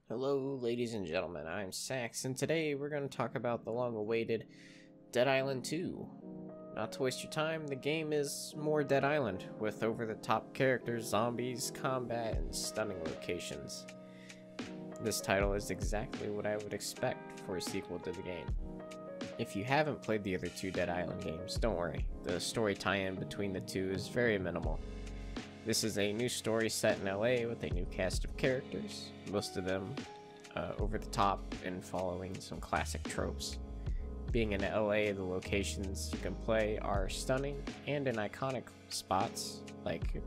Hello, ladies and gentlemen, I'm Sax, and today we're going to talk about the long-awaited Dead Island 2. Not to waste your time, the game is more Dead Island, with over-the-top characters, zombies, combat, and stunning locations. This title is exactly what I would expect for a sequel to the game. If you haven't played the other two Dead Island games, don't worry, the story tie-in between the two is very minimal. This is a new story set in LA with a new cast of characters, most of them over the top and following some classic tropes. Being in LA, the locations you can play are stunning and in iconic spots like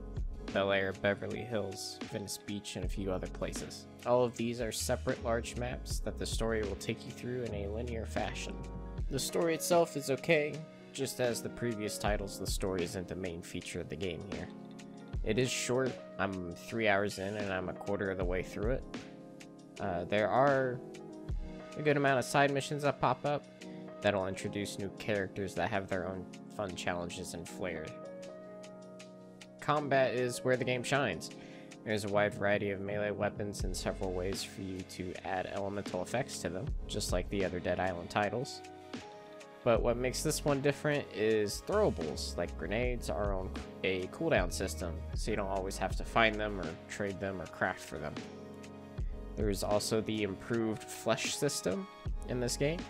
Bel Air, Beverly Hills, Venice Beach, and a few other places. All of these are separate large maps that the story will take you through in a linear fashion. The story itself is okay, just as the previous titles, the story isn't the main feature of the game here. It is short. I'm 3 hours in and I'm a quarter of the way through it. There are a good amount of side missions that pop up that'll introduce new characters that have their own fun challenges and flair. Combat is where the game shines. There's a wide variety of melee weapons and several ways for you to add elemental effects to them, just like the other Dead Island titles. But what makes this one different is throwables, like grenades are on a cooldown system, so you don't always have to find them or trade them or craft for them. There's also the improved flesh system in this game.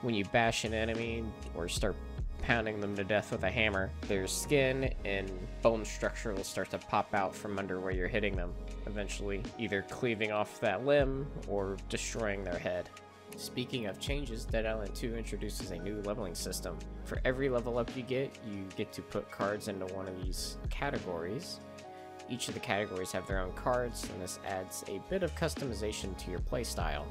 When you bash an enemy or start pounding them to death with a hammer, their skin and bone structure will start to pop out from under where you're hitting them, eventually either cleaving off that limb or destroying their head. Speaking of changes, Dead Island 2 introduces a new leveling system. For every level up you get to put cards into one of these categories. Each of the categories have their own cards, and this adds a bit of customization to your playstyle.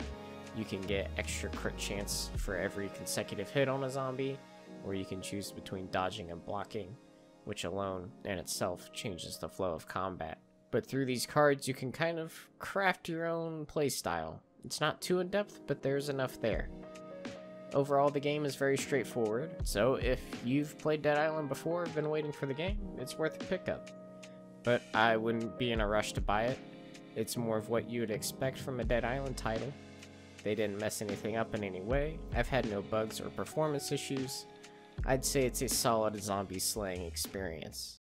You can get extra crit chance for every consecutive hit on a zombie, or you can choose between dodging and blocking, which alone in itself changes the flow of combat. But through these cards you can kind of craft your own playstyle. It's not too in-depth, but there's enough there. Overall, the game is very straightforward, so if you've played Dead Island before or been waiting for the game, it's worth a pickup. But I wouldn't be in a rush to buy it. It's more of what you would expect from a Dead Island title. They didn't mess anything up in any way. I've had no bugs or performance issues. I'd say it's a solid zombie slaying experience.